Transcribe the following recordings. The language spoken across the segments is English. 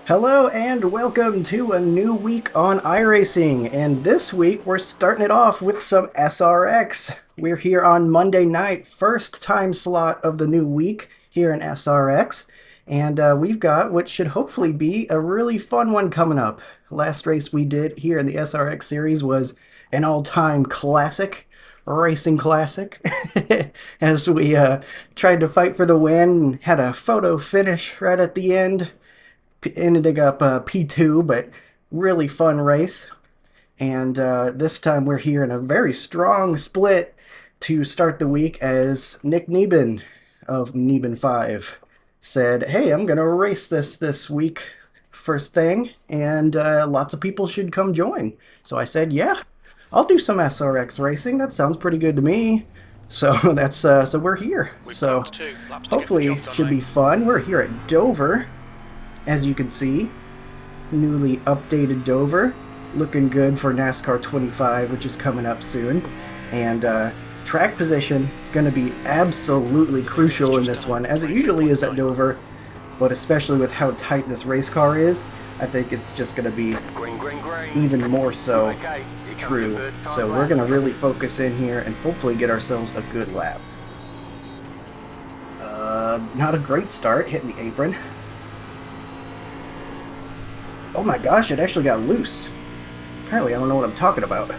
Hello and welcome to a new week on iRacing, and this week we're starting it off with some SRX. We're here on Monday night, first time slot of the new week here in SRX, and we've got what should hopefully be a really fun one coming up. Last race we did here in the SRX series was an all-time classic, racing classic, as we tried to fight for the win, had a photo finish right at the end. Ended up P2, but really fun race. And this time we're here in a very strong split to start the week, as Nick Neben of Neben 5 said, hey, I'm going to race this week first thing, and lots of people should come join. So I said, yeah, I'll do some SRX racing. That sounds pretty good to me. So that's so we're here. So hopefully it should be fun. We're here at Dover. As you can see, newly updated Dover, looking good for NASCAR 25, which is coming up soon. And track position going to be absolutely crucial in this one, as it usually is at Dover, but especially with how tight this race car is, I think it's just going to be even more so true. So we're going to really focus in here and hopefully get ourselves a good lap. Not a great start, hitting the apron. Oh my gosh, it actually got loose. Apparently I don't know what I'm talking about.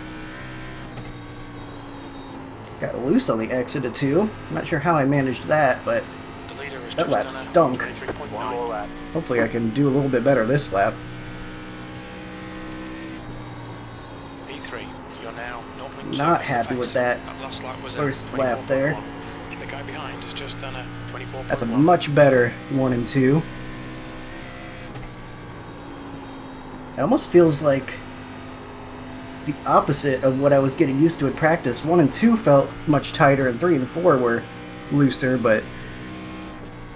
Got loose on the exit of 2. I'm not sure how I managed that, but that lap stunk. Hopefully I can do a little bit better this lap. Not happy with that first lap there. That's a much better 1 and 2. It almost feels like the opposite of what I was getting used to in practice. 1 and 2 felt much tighter, and 3 and 4 were looser, but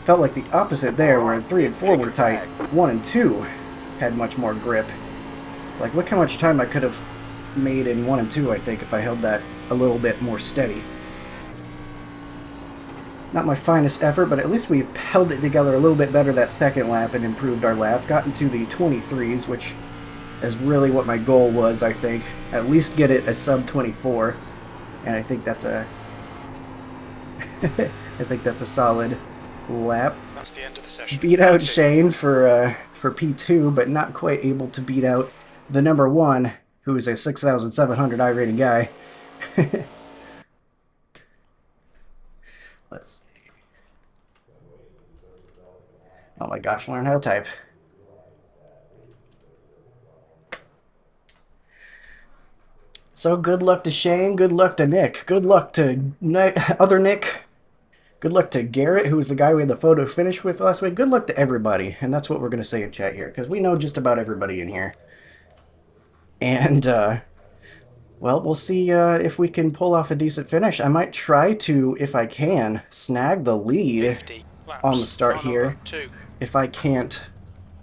felt like the opposite there, where 3 and 4 were tight. 1 and 2 had much more grip. Like, look how much time I could have made in 1 and 2, I think, if I held that a little bit more steady. Not my finest effort, but at least we held it together a little bit better that second lap and improved our lap. Got into the 23s, which is really what my goal was, I think. At least get it a sub 24. And I think that's a I think that's a solid lap. That's the end of the session. Beat out Shane for P2, but not quite able to beat out the number 1, who is a 6,700 iRating guy. Let's see. Oh my gosh, learn how to type. So good luck to Shane, good luck to Nick, good luck to other Nick, good luck to Garrett, who was the guy we had the photo finish with last week. Good luck to everybody, and that's what we're going to say in chat here, because we know just about everybody in here. And, well, we'll see if we can pull off a decent finish. I might try to, if I can, snag the lead on the start here, if I can't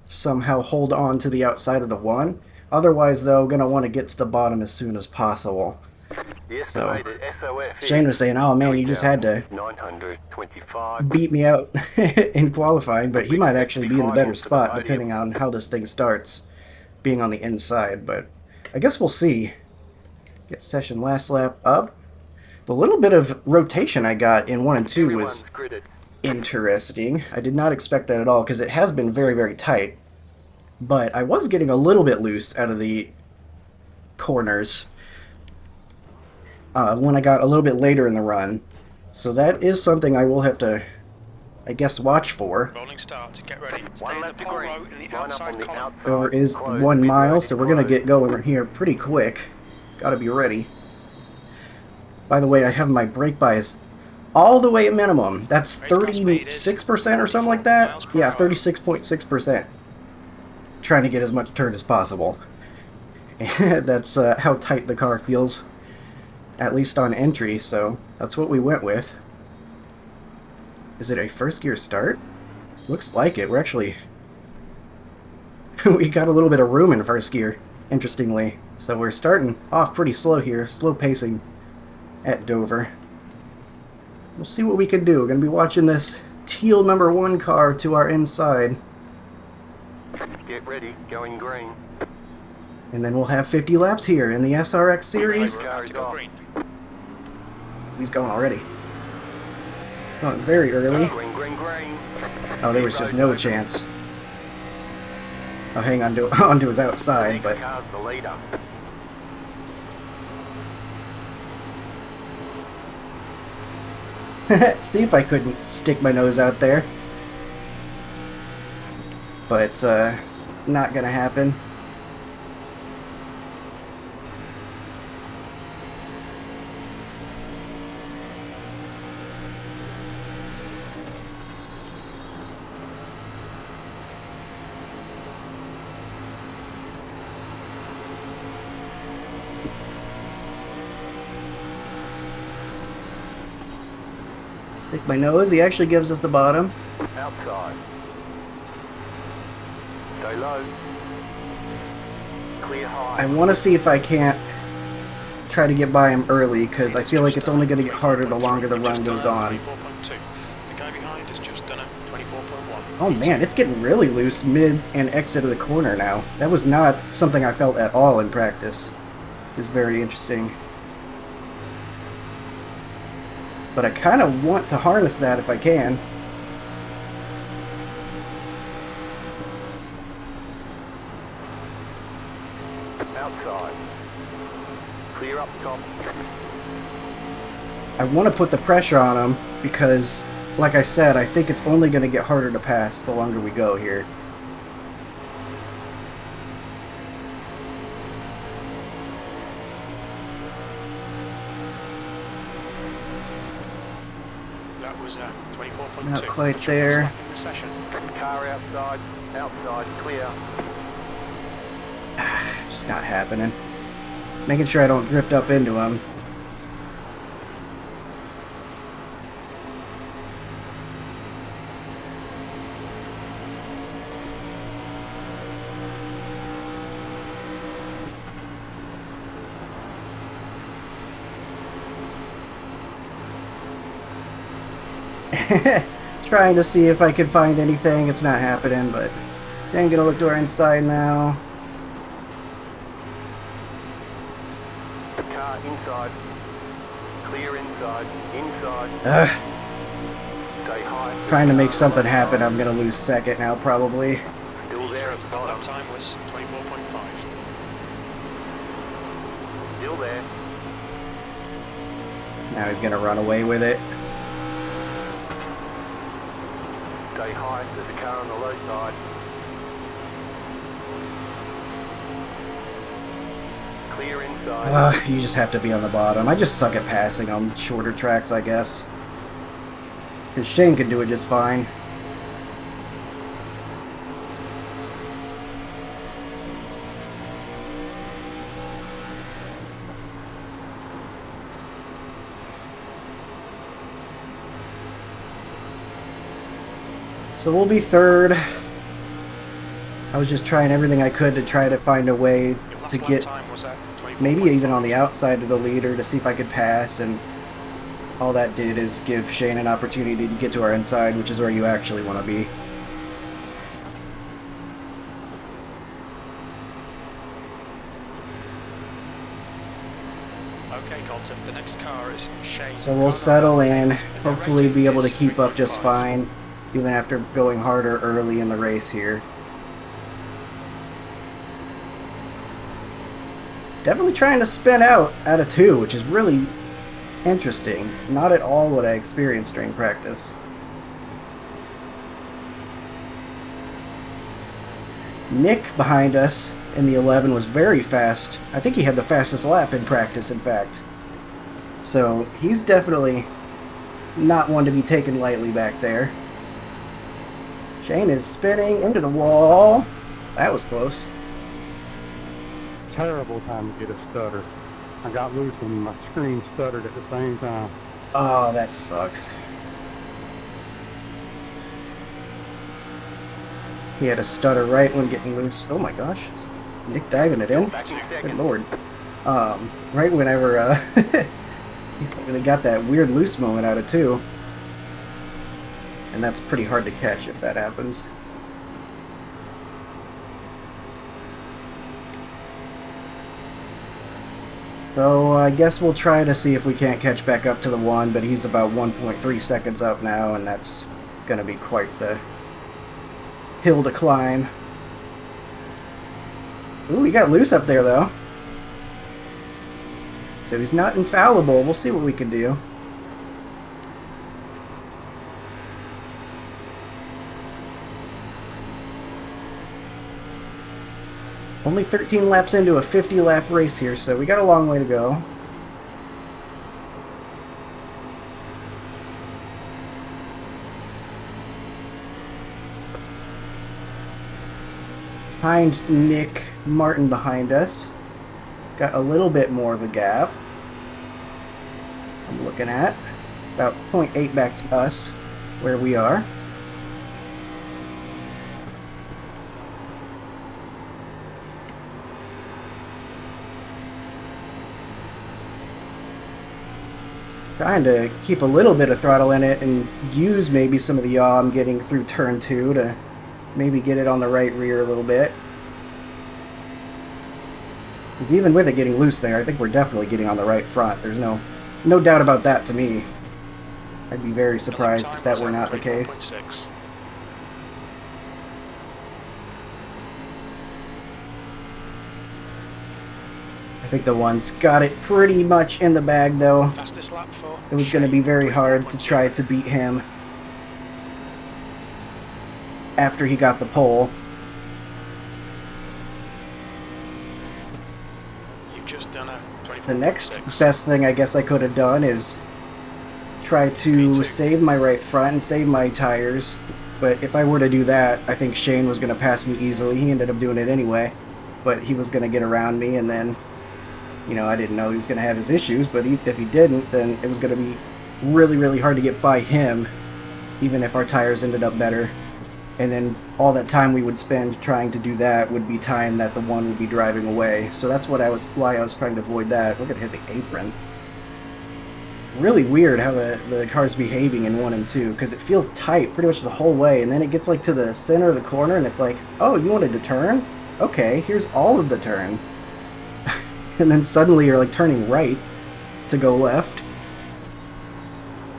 somehow hold on to the outside of the 1. Otherwise, though, going to want to get to the bottom as soon as possible. So, Shane was saying, oh man, you just had to beat me out in qualifying, but he might actually be in the better spot, depending on how this thing starts, being on the inside. But I guess we'll see. Get session last lap up. The little bit of rotation I got in 1 and 2 was interesting. I did not expect that at all, because it has been very, very tight. But I was getting a little bit loose out of the corners when I got a little bit later in the run. So that is something I will have to, I guess, watch for. Dover is 1 mile, so we're going to get going here pretty quick. Gotta be ready. By the way, I have my brake bias all the way at minimum. That's 36% or something like that? Yeah, 36.6%. Trying to get as much turn as possible. And that's how tight the car feels, at least on entry, so that's what we went with. Is it a first gear start? Looks like it. We're actually... we got a little bit of room in first gear, interestingly. So we're starting off pretty slow here, slow pacing at Dover. We'll see what we can do. We're going to be watching this teal number 1 car to our inside. Get ready, going green. And then we'll have 50 laps here in the SRX series. Car is off. He's going already. Going very early. Green, green, green. Oh, there was just no chance. I'll hang on to onto his outside, but Car's the leader. see if I couldn't stick my nose out there. But not gonna happen. Stick my nose. He actually gives us the bottom. Outside. Stay low. Clear high. I want to see if I can't try to get by him early, because I feel like it's only going to get harder the longer the run goes on. The guy behind has just done a 24.1. Oh man, it's getting really loose mid and exit of the corner now. That was not something I felt at all in practice. It was very interesting. But I kind of want to harness that if I can. Outside. Clear up top. I want to put the pressure on him because, like I said, I think it's only going to get harder to pass the longer we go here. That was 24.2. Not quite there. Car outside. Outside. Clear. Just not happening. Making sure I don't drift up into him. Trying to see if I can find anything. It's not happening, but I'm gonna look to our inside now. Car inside. Clear inside. Inside. Stay high. Trying to make something happen. I'm gonna lose second now, probably. Still there at the bottom. Lap time was 24.5. Still there. Now he's gonna run away with it. Stay high. There's a car on the low side. Clear inside. You just have to be on the bottom. I just suck at passing on shorter tracks, I guess. Because Shane can do it just fine. So we'll be third. I was just trying everything I could to try to find a way to get maybe even on the outside of the leader to see if I could pass, and all that did is give Shane an opportunity to get to our inside, which is where you actually want to be. Okay, Colton, the next car is Shane. So we'll settle in, hopefully be able to keep up just fine, even after going harder early in the race here. It's definitely trying to spin out of 2, which is really interesting. Not at all what I experienced during practice. Nick behind us in the 11 was very fast. I think he had the fastest lap in practice, in fact. So he's definitely not one to be taken lightly back there. Shane is spinning into the wall. That was close. Terrible time to get a stutter. I got loose and my screen stuttered at the same time. Oh, that sucks. He had a stutter right when getting loose. Oh my gosh. Nick diving it in. Good lord. Right whenever they got that weird loose moment out of 2. And that's pretty hard to catch if that happens. So I guess we'll try to see if we can't catch back up to the 1, but he's about 1.3 seconds up now, and that's going to be quite the hill to climb. Ooh, he got loose up there, though. So he's not infallible. We'll see what we can do. Only 13 laps into a 50-lap race here, so we got a long way to go. Behind Nick Martin behind us. Got a little bit more of a gap. I'm looking at about 0.8 back to us, where we are. Trying to keep a little bit of throttle in it and use maybe some of the yaw I'm getting through turn 2 to maybe get it on the right rear a little bit. Because even with it getting loose there, I think we're definitely getting on the right front. There's no doubt about that to me. I'd be very surprised if that were not the case. I think the one's got it pretty much in the bag, though. It was going to be very hard to try to beat him after he got the pole. You've just done a The next best thing I guess I could have done is try to save my right front and save my tires. But if I were to do that, I think Shane was going to pass me easily. He ended up doing it anyway. But he was going to get around me, and then, you know, I didn't know he was going to have his issues, but if he didn't, then it was going to be really, really hard to get by him, even if our tires ended up better. And then all that time we would spend trying to do that would be time that the one would be driving away. So that's why I was trying to avoid that. We're going to hit the apron. Really weird how the car's behaving in 1 and 2, because it feels tight pretty much the whole way, and then it gets like to the center of the corner, and it's like, oh, you wanted to turn? Okay, here's all of the turn. And then suddenly you're like turning right to go left.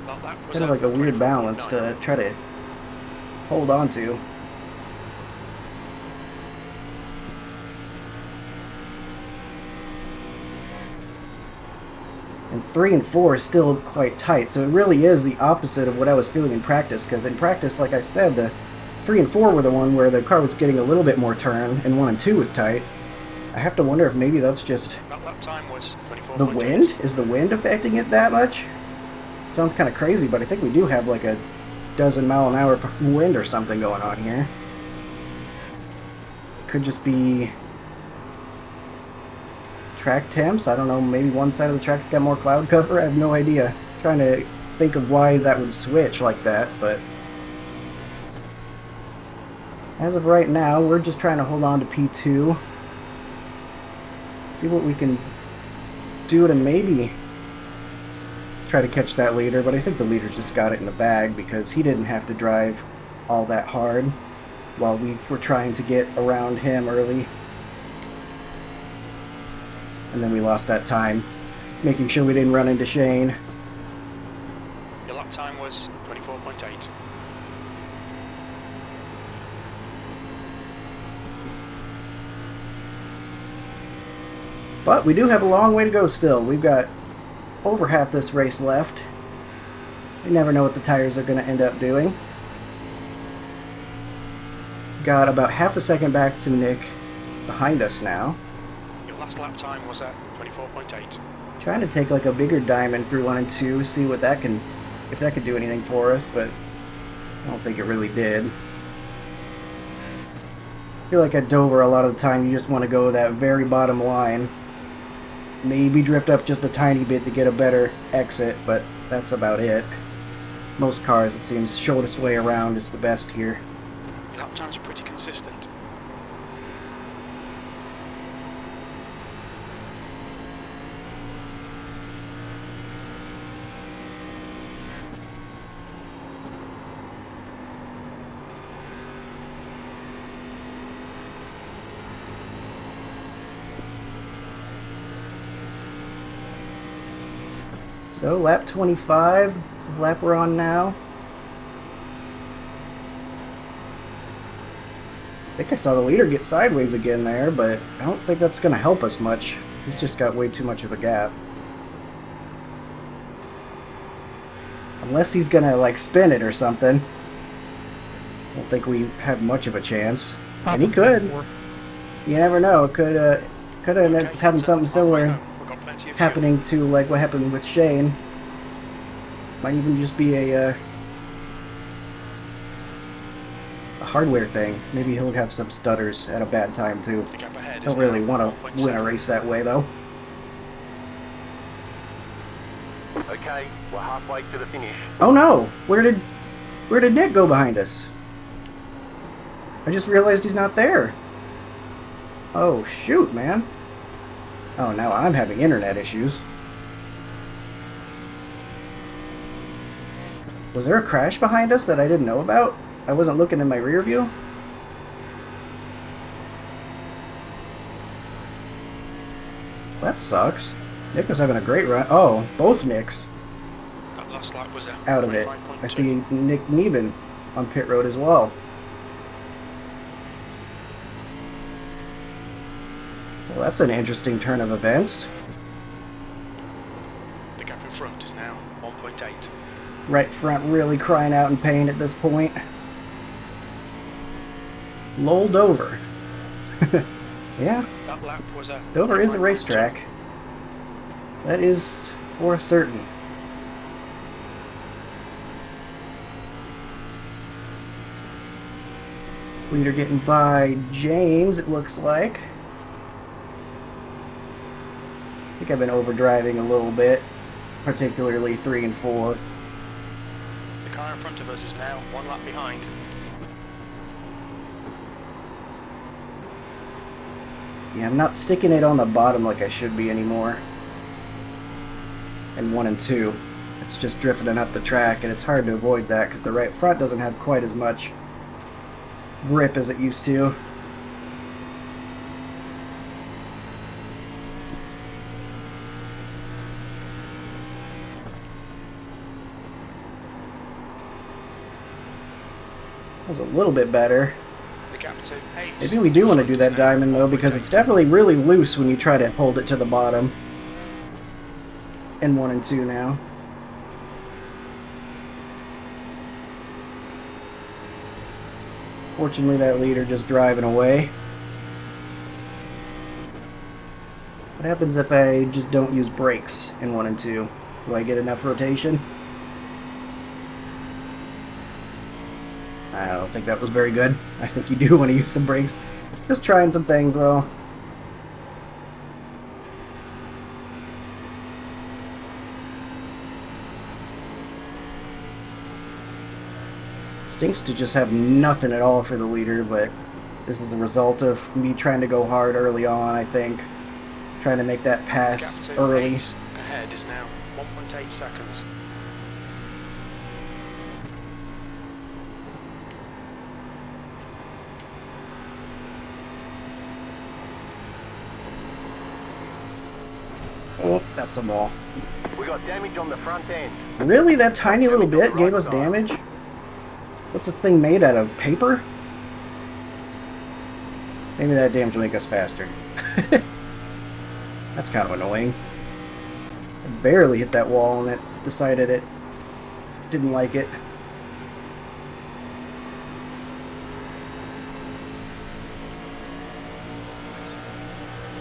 Kind of like a weird balance to try to hold on to. And 3 and 4 is still quite tight, so it really is the opposite of what I was feeling in practice, because in practice, like I said, the 3 and 4 were the one where the car was getting a little bit more turn, and 1 and 2 was tight. I have to wonder if maybe that's just the wind? Is the wind affecting it that much? It sounds kind of crazy, but I think we do have like a dozen-mile-an-hour wind or something going on here. Could just be track temps. I don't know, maybe one side of the track's got more cloud cover. I have no idea. I'm trying to think of why that would switch like that, but as of right now, we're just trying to hold on to P2. See what we can do to maybe try to catch that leader, but I think the leader's just got it in the bag because he didn't have to drive all that hard while we were trying to get around him early. And then we lost that time, making sure we didn't run into Shane. Your lap time was 24.8. But we do have a long way to go still. We've got over half this race left. You never know what the tires are going to end up doing. Got about half a second back to Nick behind us now. Your last lap time was at 24.8. Trying to take like a bigger diamond through 1 and 2, see what that can, if that could do anything for us, but I don't think it really did. I feel like at Dover a lot of the time you just want to go that very bottom line. Maybe drift up just a tiny bit to get a better exit, but that's about it. Most cars, it seems, shortest way around is the best here. Lap times are pretty consistent. So lap 25, so the lap we're on now. I think I saw the leader get sideways again there, but I don't think that's going to help us much. He's just got way too much of a gap. Unless he's going to, like, spin it or something. I don't think we have much of a chance. And he could. You never know. It could end up having something similar happening to, like, what happened with Shane. Might even just be a hardware thing. Maybe he'll have some stutters at a bad time too. Don't really want to win a race that way though. Okay, we're halfway to the finish. Oh no! Where did Nick go behind us? I just realized he's not there. Oh shoot, man. Oh, now I'm having internet issues. Was there a crash behind us that I didn't know about? I wasn't looking in my rear view. That sucks. Nick was having a great run. Oh, both Nicks That last lap was out of it. I see Nick Neben on pit road as well. Well, that's an interesting turn of events. The gap in front is now 1.8. Right front really crying out in pain at this point. Lol Dover. Yeah, That lap was Dover is a racetrack. That is for certain. Leader getting by James, it looks like. I think I've been overdriving a little bit, particularly 3 and 4. The car in front of us is now 1 lap behind. Yeah, I'm not sticking it on the bottom like I should be anymore. And 1 and 2. It's just drifting up the track, and it's hard to avoid that because the right front doesn't have quite as much grip as it used to. That was a little bit better. Maybe we do want to do that diamond though, because it's definitely really loose when you try to hold it to the bottom. And 1 and 2 now. Fortunately, that leader just driving away. What happens if I just don't use brakes in 1 and 2? Do I get enough rotation? I don't think that was very good. I think you do want to use some brakes. Just trying some things though. Stinks to just have nothing at all for the leader, but this is a result of me trying to go hard early on, I think. Trying to make that pass early. Ahead is now 1.8 seconds. Oh, that's a ball. We got damage on the front end. Really? That tiny little bit gave us damage? What's this thing made out of? Paper? Maybe that damage will make us faster. That's kind of annoying. I barely hit that wall and it's decided it didn't like it.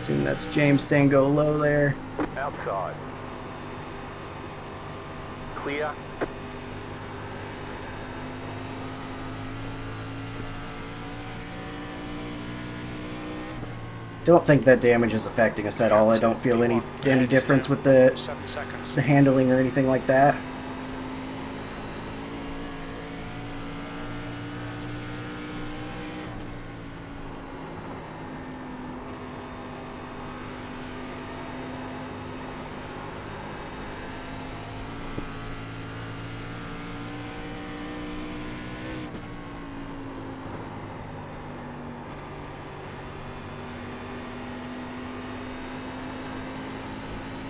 Assume that's James saying go low there. Outside. Clear. Don't think that damage is affecting us at all. I don't feel any difference with the 7 seconds. handling or anything like that.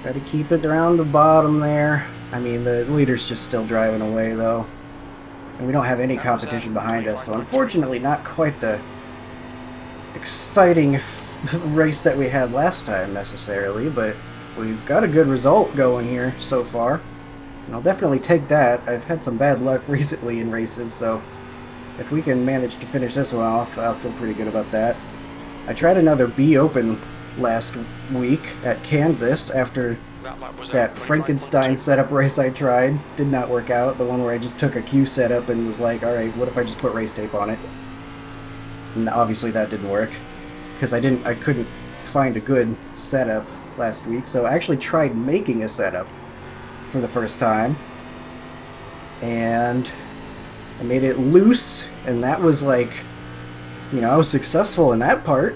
Try to keep it around the bottom there. I mean, the leader's just still driving away, though. And we don't have any That was, competition behind us, so 25.3. unfortunately not quite the exciting race that we had last time, necessarily, but we've got a good result going here so far. And I'll definitely take that. I've had some bad luck recently in races, so if we can manage to finish this one off, I'll feel pretty good about that. I tried another B Open last week at Kansas after That lap was that Frankenstein 25.2. setup race I tried. Did not work out. The one where I just took a Q setup and was like, alright, what if I just put race tape on it? And obviously that didn't work, because I couldn't find a good setup last week, so I actually tried making a setup for the first time, and I made it loose, and that was like, you know, I was successful in that part.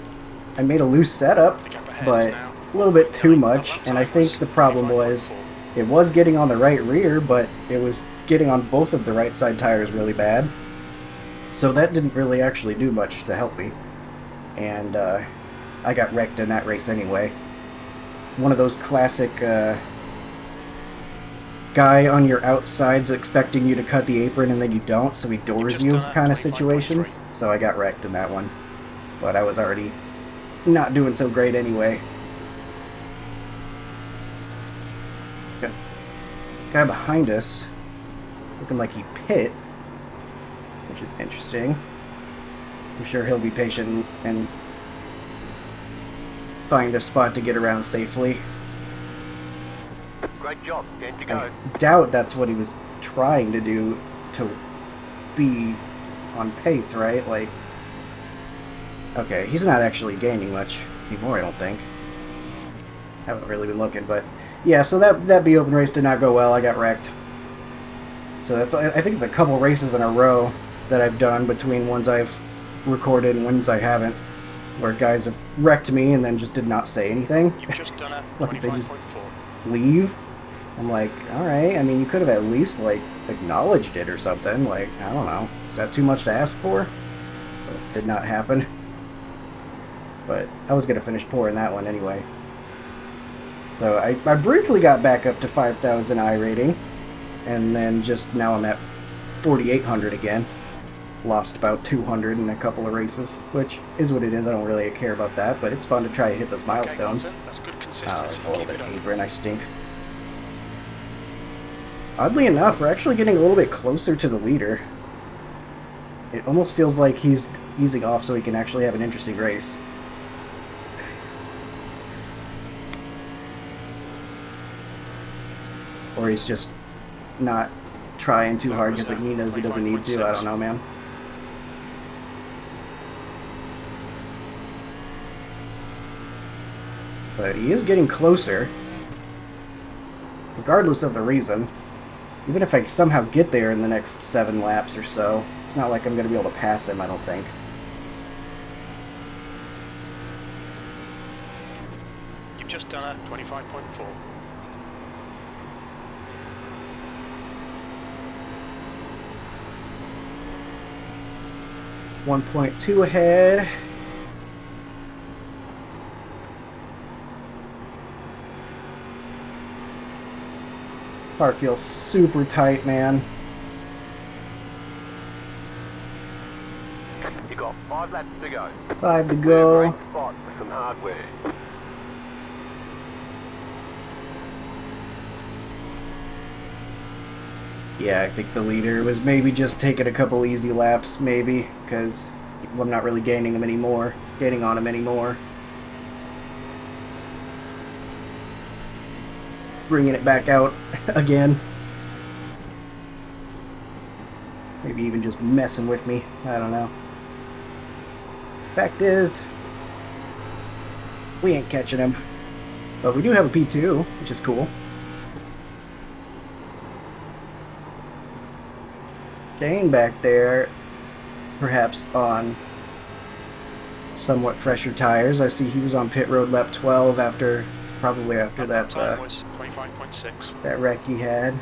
I made a loose setup, The gap ahead is but now a little bit too 9. much, That and I time think the problem was 25.4. it was getting on the right rear, but it was getting on both of the right side tires really bad. So that didn't really actually do much to help me. And I got wrecked in that race anyway. One of those classic guy on your outsides expecting you to cut the apron and then you don't, so he doors just you done a kind of 25.3. situations. So I got wrecked in that one. But I was already not doing so great anyway. Got a guy behind us looking like he pit, which is interesting. I'm sure he'll be patient and find a spot to get around safely. Great job. 10 to go. I doubt that's what he was trying to do to be on pace, right? Like, okay, he's not actually gaining much anymore, I don't think. Haven't really been looking, but yeah, so that B Open race did not go well. I got wrecked. So that's, I think it's a couple races in a row that I've done between ones I've recorded and ones I haven't, where guys have wrecked me and then just did not say anything. You've just done a Like, they just 25.4. leave. I'm like, alright, I mean, you could have at least, like, acknowledged it or something. Like, I don't know. Is that too much to ask for? But it did not happen. But I was going to finish poor in that one anyway. So I briefly got back up to 5,000 I rating. And then just now I'm at 4,800 again. Lost about 200 in a couple of races, which is what it is. I don't really care about that, but it's fun to try to hit those milestones. Okay, that's good Oh, consistency. it's a little Keep bit it up. apron, I stink. Oddly enough, we're actually getting a little bit closer to the leader. It almost feels like he's easing off so he can actually have an interesting race. Or he's just not trying too hard because he knows he doesn't need to. I don't know, man. But he is getting closer, regardless of the reason. Even if I somehow get there in the next 7 laps or so, it's not like I'm going to be able to pass him, I don't think. You've just done a 25.4. 1.2 ahead. Car feels super tight, man. You got 5 laps to go. 5 to We're go. a great spot for some hardware. Yeah, I think the leader was maybe just taking a couple easy laps, maybe, because I'm not really gaining on him anymore. Bringing it back out again. Maybe even just messing with me. I don't know. Fact is, we ain't catching him. But we do have a P2, which is cool. Kane back there, perhaps on somewhat fresher tires. I see he was on pit road lap 12 probably after that Time was 25.6. that wreck he had.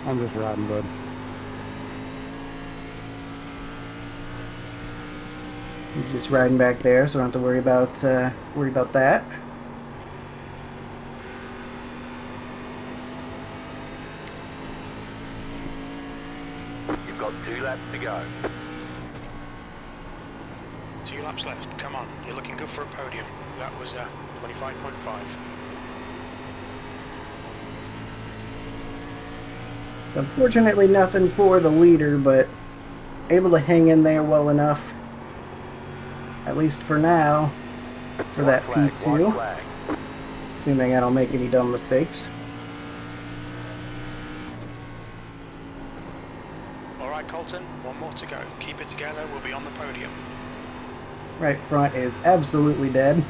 I'm just riding, bud. He's just riding back there, so I don't have to worry about that. 2 laps to go. 2 laps left. Come on, you're looking good for a podium. That was 25.5. Unfortunately, nothing for the leader, but able to hang in there well enough, at least for now, for that White P2, flag. assuming I don't make any dumb mistakes. Alright, Colton, one more to go. Keep it together, we'll be on the podium. Right front is absolutely dead.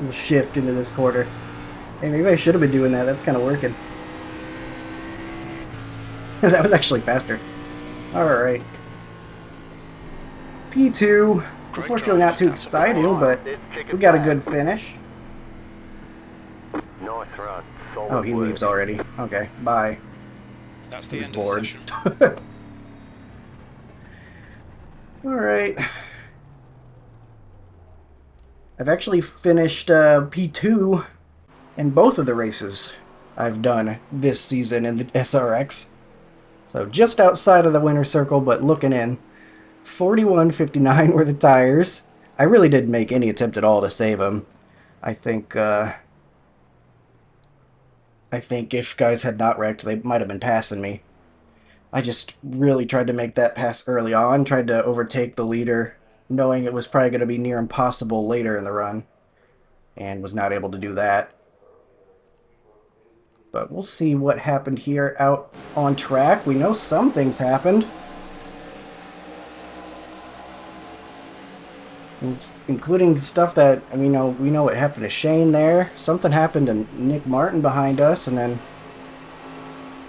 We'll shift into this quarter. Hey, maybe I should have been doing that. That's kind of working. That was actually faster. Alright. P2. Unfortunately not too exciting, but we got a good finish. Nice run. Solid Oh, he work. leaves already. Okay, bye. That's the He's end bored. of the session. Alright. I've actually finished P2 in both of the races I've done this season in the SRX. So just outside of the winner circle, but looking in. 41.59 were the tires. I really didn't make any attempt at all to save them. I think if guys had not wrecked, they might have been passing me. I just really tried to make that pass early on, tried to overtake the leader, knowing it was probably going to be near impossible later in the run, and was not able to do that. But we'll see what happened here out on track. We know some things happened, including stuff that we know what happened to Shane there. Something happened to Nick Martin behind us, and then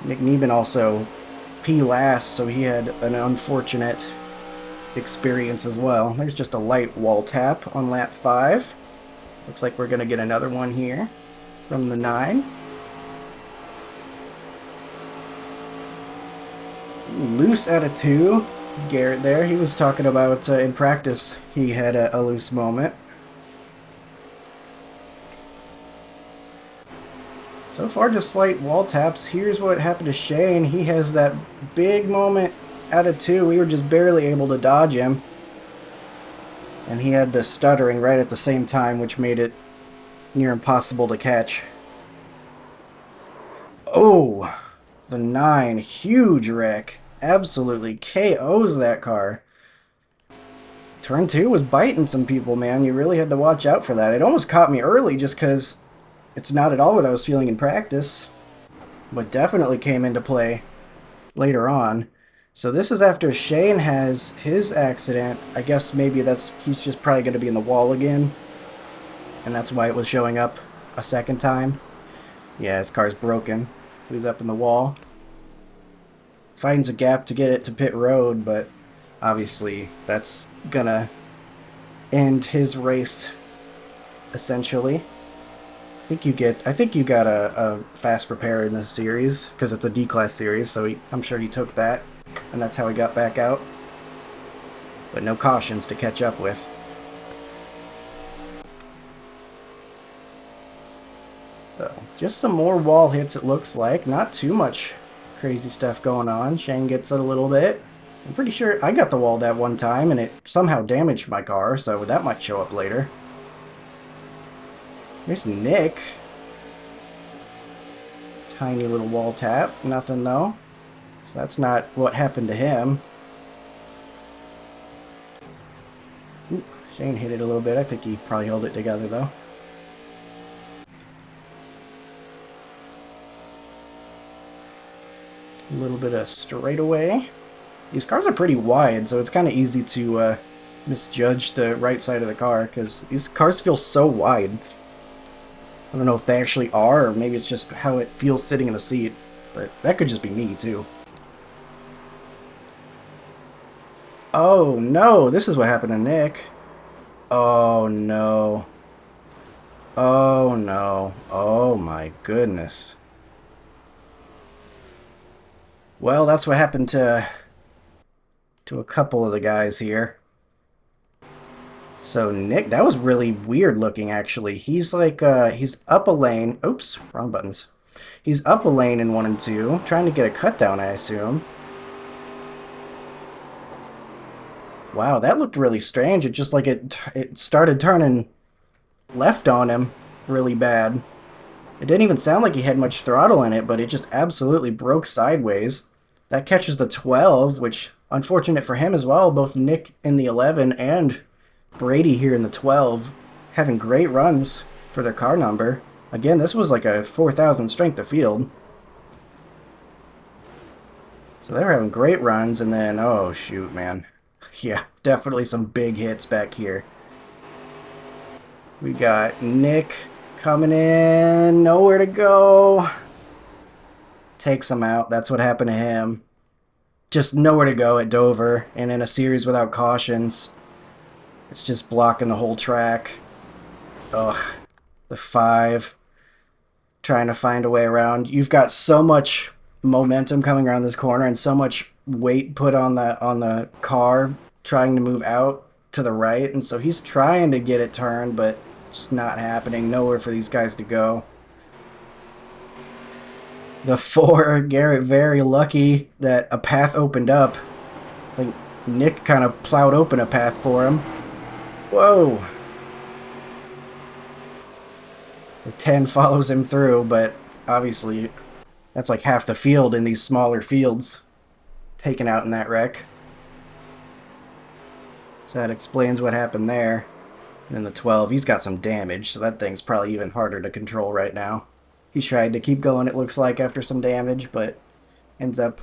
Nick Neben also P last, so he had an unfortunate experience as well. There's just a light wall tap on lap 5. Looks like we're going to get another one here from the 9. Loose out of 2. Garrett there, he was talking about in practice he had a loose moment. So far just slight wall taps. Here's what happened to Shane. He has that big moment out of 2. We were just barely able to dodge him. And he had the stuttering right at the same time, which made it near impossible to catch. Oh, the 9. Huge wreck. Absolutely KOs that car. Turn 2 was biting some people, man. You really had to watch out for that. It almost caught me early just because it's not at all what I was feeling in practice. But definitely came into play later on. So this is after Shane has his accident. I guess maybe he's just probably going to be in the wall again. And that's why it was showing up a second time. Yeah, his car's broken. So he's up in the wall. Finds a gap to get it to pit road, but obviously that's gonna end his race essentially. I think you got a fast repair in this series because it's a D-class series, so I'm sure he took that, and that's how he got back out. But no cautions to catch up with. So just some more wall hits, it looks like. Not too much crazy stuff going on. Shane gets it a little bit. I'm pretty sure I got the wall that one time and it somehow damaged my car, so that might show up later. Here's Nick. Tiny little wall tap. Nothing though. So that's not what happened to him. Ooh, Shane hit it a little bit. I think he probably held it together though. A little bit of straightaway. These cars are pretty wide, so it's kind of easy to misjudge the right side of the car, because these cars feel so wide. I don't know if they actually are, or maybe it's just how it feels sitting in the seat, but that could just be me, too. Oh, no! This is what happened to Nick. Oh, no. Oh, no. Oh, my goodness. Well, that's what happened to a couple of the guys here. So Nick, that was really weird looking actually. He's like he's up a lane. Oops, wrong buttons. He's up a lane in 1 and 2, trying to get a cut down, I assume. Wow, that looked really strange. It just like it started turning left on him really bad. It didn't even sound like he had much throttle in it, but it just absolutely broke sideways. That catches the 12, which unfortunate for him as well. Both Nick in the 11 and Brady here in the 12 having great runs for their car number. Again, this was like a 4,000 strength of field. So they were having great runs, and then, oh shoot, man. Yeah, definitely some big hits back here. We got Nick coming in, nowhere to go. Takes him out. That's what happened to him. Just nowhere to go at Dover, and in a series without cautions. It's just blocking the whole track. Ugh. The 5. Trying to find a way around. You've got so much momentum coming around this corner and so much weight put on the car trying to move out to the right, and so he's trying to get it turned, but it's not happening. Nowhere for these guys to go. The 4, Garrett very lucky that a path opened up. I think Nick kind of plowed open a path for him. Whoa. The 10 follows him through, but obviously that's like half the field in these smaller fields taken out in that wreck. So that explains what happened there. And then the 12, he's got some damage, so that thing's probably even harder to control right now. He's tried to keep going, it looks like, after some damage, but ends up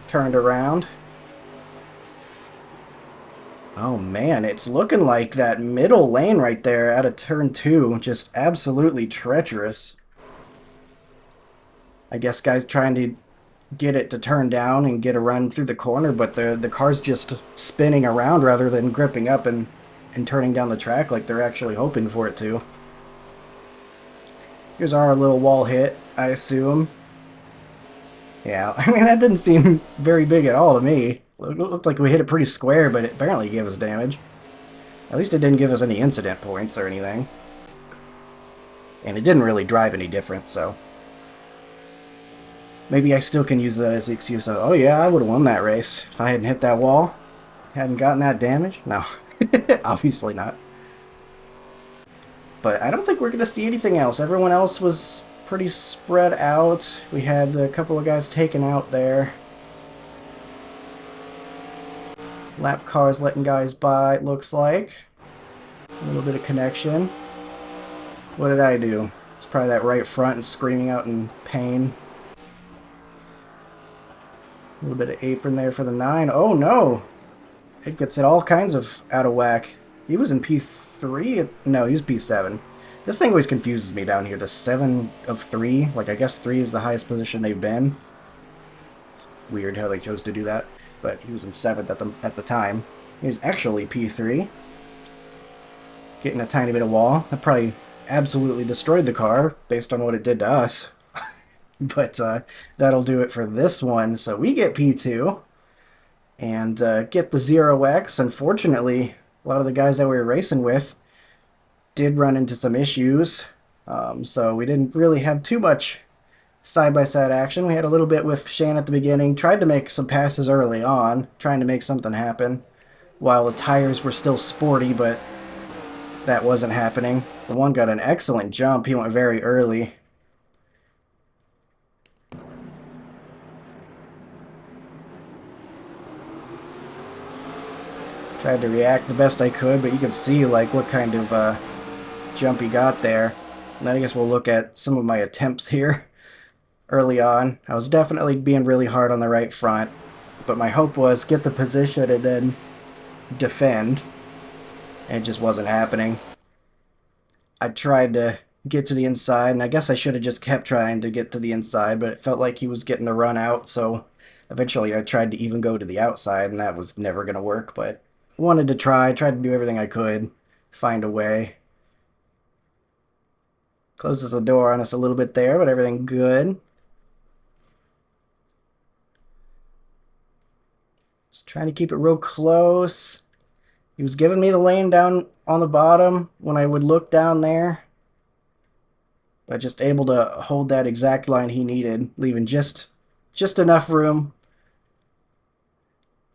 turned around. Oh man, it's looking like that middle lane right there out of turn 2, just absolutely treacherous. I guess guys trying to get it to turn down and get a run through the corner, but the car's just spinning around rather than gripping up and turning down the track like they're actually hoping for it to. Here's our little wall hit, I assume. Yeah, I mean, that didn't seem very big at all to me. It looked like we hit it pretty square, but it apparently gave us damage. At least it didn't give us any incident points or anything. And it didn't really drive any different, so... maybe I still can use that as the excuse of, oh yeah, I would have won that race if I hadn't hit that wall. Hadn't gotten that damage. No, obviously not. But I don't think we're going to see anything else. Everyone else was pretty spread out. We had a couple of guys taken out there. Lap cars letting guys by, it looks like. A little bit of connection. What did I do? It's probably that right front and screaming out in pain. A little bit of apron there for the 9. Oh no! It gets it all kinds of out of whack. He was in P3? No, he was P7. This thing always confuses me down here. The 7 of 3. Like, I guess 3 is the highest position they've been. It's weird how they chose to do that. But he was in 7th at the time. He was actually P3. Getting a tiny bit of wall. That probably absolutely destroyed the car based on what it did to us. But that'll do it for this one. So we get P2 and get the 0X. Unfortunately, a lot of the guys that we were racing with did run into some issues. So we didn't really have too much side-by-side action. We had a little bit with Shane at the beginning. Tried to make some passes early on, trying to make something happen. While the tires were still sporty, but that wasn't happening. The one got an excellent jump. He went very early. Tried to react the best I could, but you can see like what kind of jump he got there. And then I guess we'll look at some of my attempts here early on. I was definitely being really hard on the right front, but my hope was get the position and then defend. And it just wasn't happening. I tried to get to the inside, and I guess I should have just kept trying to get to the inside, but it felt like he was getting the run out, so eventually I tried to even go to the outside, and that was never going to work, but wanted to tried to do everything I could, find a way. Closes the door on us a little bit there, but everything good. Just trying to keep it real close. He was giving me the lane down on the bottom when I would look down there. But just able to hold that exact line he needed, leaving just enough room.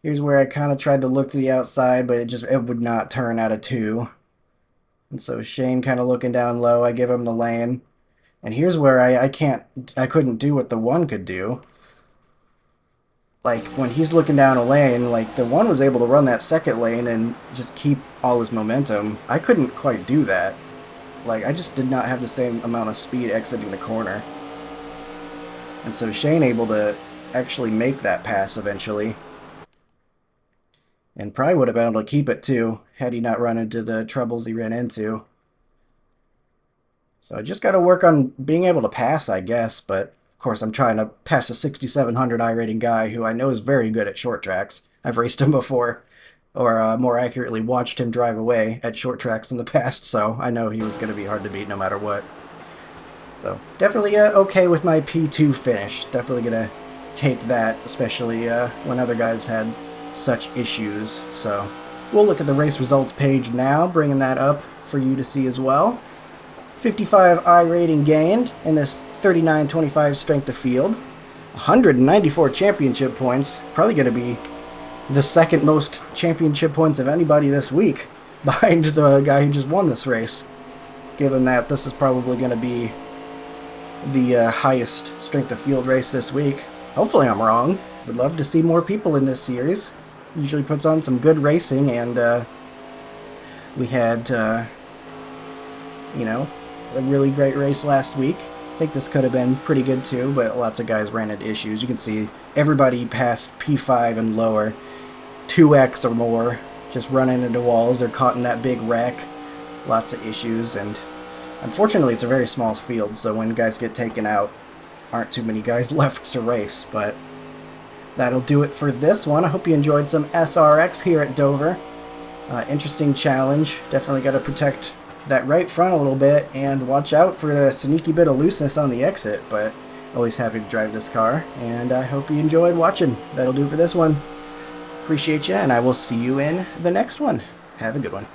Here's where I kind of tried to look to the outside, but it would not turn out of 2. And so Shane kind of looking down low, I give him the lane. And here's where I couldn't do what the 1 could do. Like, when he's looking down a lane, like, the 1 was able to run that second lane and just keep all his momentum. I couldn't quite do that. Like, I just did not have the same amount of speed exiting the corner. And so Shane able to actually make that pass eventually. And probably would have been able to keep it too, had he not run into the troubles he ran into. So I just got to work on being able to pass, I guess. But, of course, I'm trying to pass a 6,700 iRating guy who I know is very good at short tracks. I've raced him before. Or more accurately, watched him drive away at short tracks in the past. So I know he was going to be hard to beat no matter what. So definitely okay with my P2 finish. Definitely going to take that, especially when other guys had such issues. So we'll look at the race results page now, bringing that up for you to see as well. 55 iRating gained in this 39.25 strength of field. 194 championship points. Probably going to be the second most championship points of anybody this week, behind the guy who just won this race. Given that this is probably going to be the highest strength of field race this week. Hopefully I'm wrong. Would love to see more people in this series. Usually puts on some good racing, and we had, you know, a really great race last week. I think this could have been pretty good too, but lots of guys ran into issues. You can see everybody past P5 and lower, 2x or more, just running into walls or caught in that big wreck. Lots of issues, and unfortunately it's a very small field, so when guys get taken out, aren't too many guys left to race. But that'll do it for this one. I hope you enjoyed some SRX here at Dover. Interesting challenge. Definitely got to protect that right front a little bit and watch out for the sneaky bit of looseness on the exit, but always happy to drive this car, and I hope you enjoyed watching. That'll do for this one. Appreciate you, and I will see you in the next one. Have a good one.